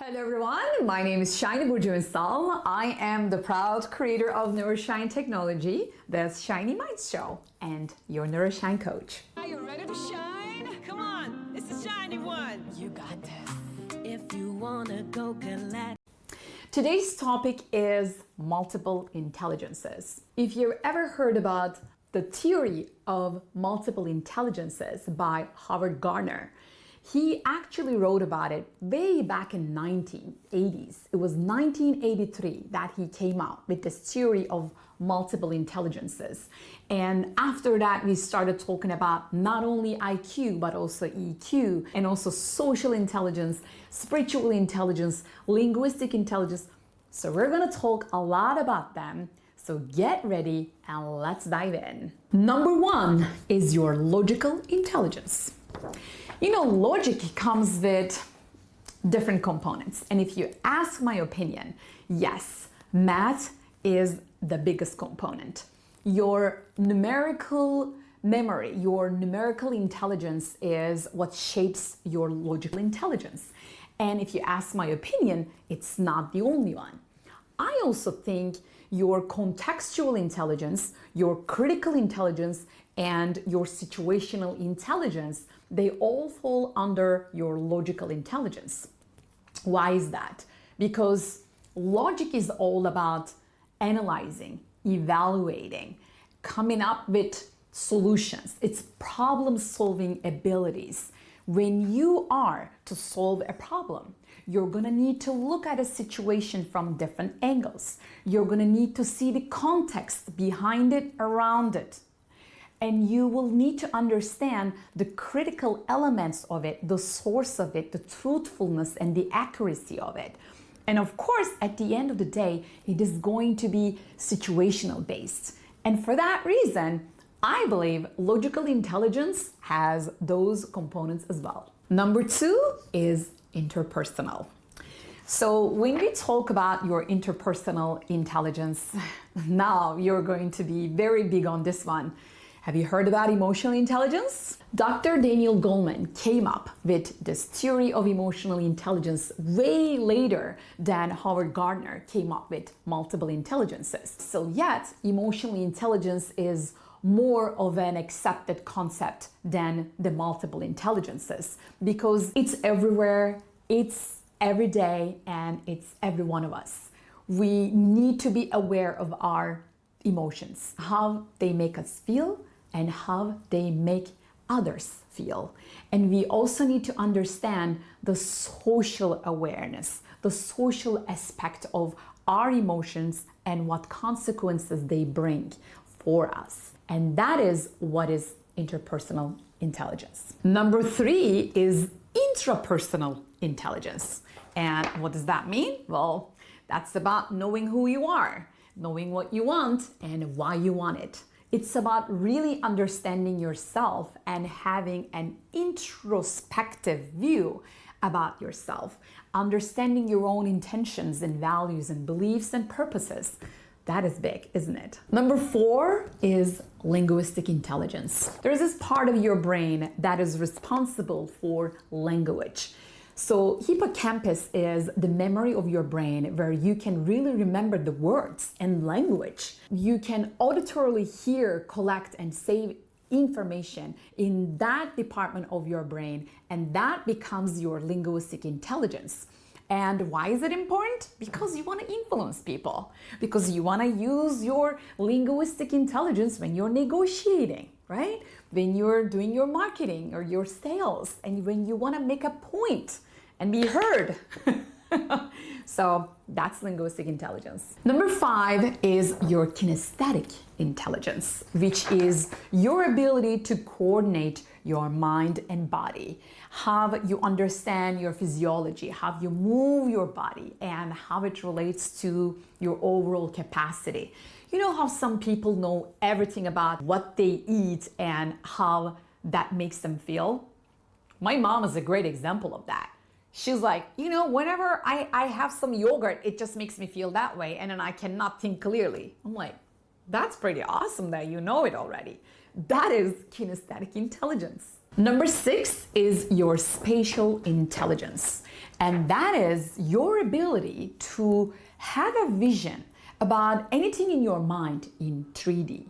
Hello everyone, my name is Shiny Burjunsal. I am the proud creator of Neuroshine Technology, the Shiny Minds Show, and your Neuroshine coach. Are you ready to shine? Come on, it's the shiny one. You got this. If you wanna go collect. Today's topic is multiple intelligences. If you've ever heard about the theory of multiple intelligences by Howard Gardner, he actually wrote about it way back in 1980s. It was 1983 that he came out with this theory of multiple intelligences. And after that, we started talking about not only IQ, but also EQ, and also social intelligence, spiritual intelligence, linguistic intelligence. So we're gonna talk a lot about them. So get ready and let's dive in. Number one is your logical intelligence. You know, logic comes with different components. And if you ask my opinion, yes, math is the biggest component. Your numerical memory, your numerical intelligence is what shapes your logical intelligence. And if you ask my opinion, it's not the only one. I also think your contextual intelligence, your critical intelligence, and your situational intelligence, they all fall under your logical intelligence. Why is that? Because logic is all about analyzing, evaluating, coming up with solutions. It's problem-solving abilities. When you are to solve a problem, you're gonna need to look at a situation from different angles. You're gonna need to see the context behind it, around it. And you will need to understand the critical elements of it, the source of it, the truthfulness and the accuracy of it. And of course, at the end of the day, it is going to be situational based. And for that reason, I believe logical intelligence has those components as well. Number two is interpersonal. So when we talk about your interpersonal intelligence, now you're going to be very big on this one. Have you heard about emotional intelligence? Dr. Daniel Goleman came up with this theory of emotional intelligence way later than Howard Gardner came up with multiple intelligences. So yet, emotional intelligence is more of an accepted concept than the multiple intelligences because it's everywhere, it's every day, and it's every one of us. We need to be aware of our emotions, how they make us feel, and how they make others feel. And we also need to understand the social awareness, the social aspect of our emotions and what consequences they bring for us. And that is what is interpersonal intelligence. Number three is intrapersonal intelligence. And what does that mean? Well, that's about knowing who you are, knowing what you want and why you want it. It's about really understanding yourself and having an introspective view about yourself, understanding your own intentions and values and beliefs and purposes. That is big, isn't it? Number four is linguistic intelligence. There's this part of your brain that is responsible for language. So hippocampus is the memory of your brain where you can really remember the words and language. You can auditorily hear, collect, and save information in that department of your brain, and that becomes your linguistic intelligence. And why is it important? Because you want to influence people, because you want to use your linguistic intelligence when you're negotiating, right? When you're doing your marketing or your sales, and when you want to make a point and be heard. So that's linguistic intelligence. Number five is your kinesthetic intelligence, which is your ability to coordinate your mind and body, how you understand your physiology, how you move your body, and how it relates to your overall capacity. You know how some people know everything about what they eat and how that makes them feel? My mom is a great example of that. She's like, you know, whenever I have some yogurt, it just makes me feel that way, and then I cannot think clearly. I'm like, that's pretty awesome that you know it already. That is kinesthetic intelligence. Number 6 is your spatial intelligence. And that is your ability to have a vision about anything in your mind in 3D.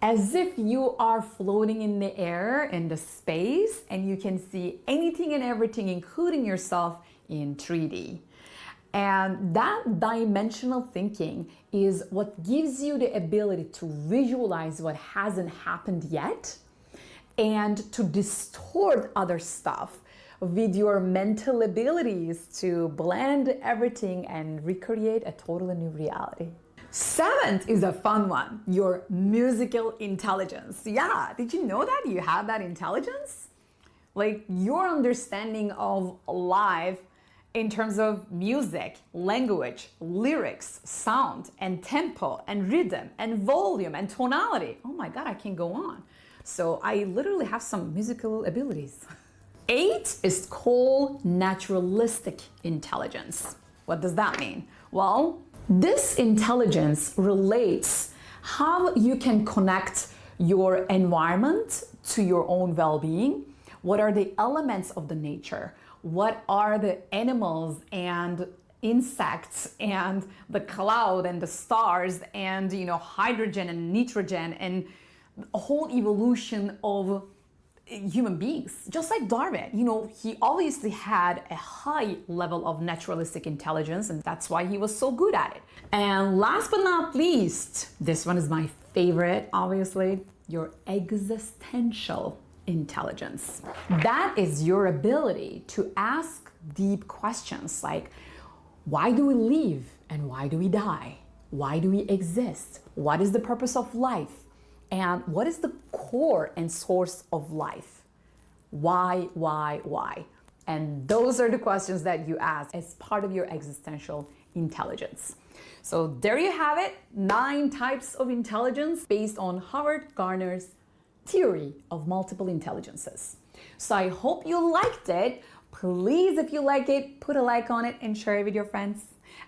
As if you are floating in the air, in the space, and you can see anything and everything, including yourself, in 3D. And that dimensional thinking is what gives you the ability to visualize what hasn't happened yet and to distort other stuff with your mental abilities to blend everything and recreate a totally new reality. 7th is a fun one, your musical intelligence. Yeah, did you know that you have that intelligence? Like your understanding of life in terms of music, language, lyrics, sound, and tempo, and rhythm, and volume, and tonality. Oh my God, I can go on. So I literally have some musical abilities. 8 is called naturalistic intelligence. What does that mean? Well, this intelligence relates how you can connect your environment to your own well-being. What are the elements of the nature? What are the animals and insects and the cloud and the stars and hydrogen and nitrogen and a whole evolution of human beings. Just like Darwin, he obviously had a high level of naturalistic intelligence, and that's why he was so good at it. And last but not least, this one is my favorite, obviously, your existential intelligence. That is your ability to ask deep questions like, why do we live and why do we die? Why do we exist? What is the purpose of life? And what is the core and source of life? Why? And those are the questions that you ask as part of your existential intelligence. So there you have it, 9 types of intelligence based on Howard Gardner's theory of multiple intelligences. So I hope you liked it. Please, if you like it, put a like on it and share it with your friends.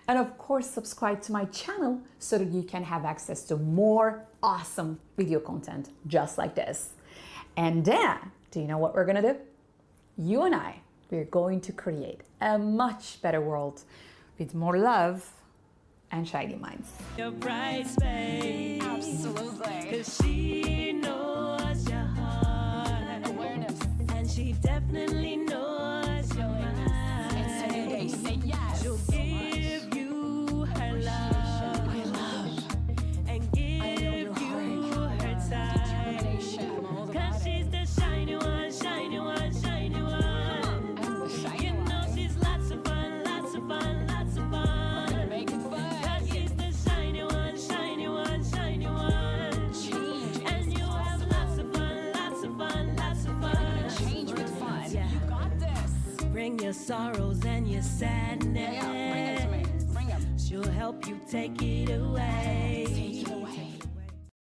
And of course, subscribe to my channel so that you can have access to more awesome video content just like this. And then, do you know what we're gonna do? You and I, we're going to create a much better world with more love and shiny minds. Your bright space. Absolutely. 'Cause she knows your heart. Awareness. And she definitely knows your mind. It's a new day. Say yes. She'll give you her love. My love. And give your you heart. her time. Determination. I'm all about 'Cause it. she's the shiny one, shiny one, shiny one. I'm the shiny You know one. she's lots of fun, lots of fun, lots of fun. Make it fun. 'Cause she's the shiny one, shiny one, shiny one. Change And is you have lots of fun, lots of fun, lots of fun. change with fun. Yeah. You got this. Bring your sorrows and your sadness. Yeah, bring it to me. Bring 'em. She'll help you take it away.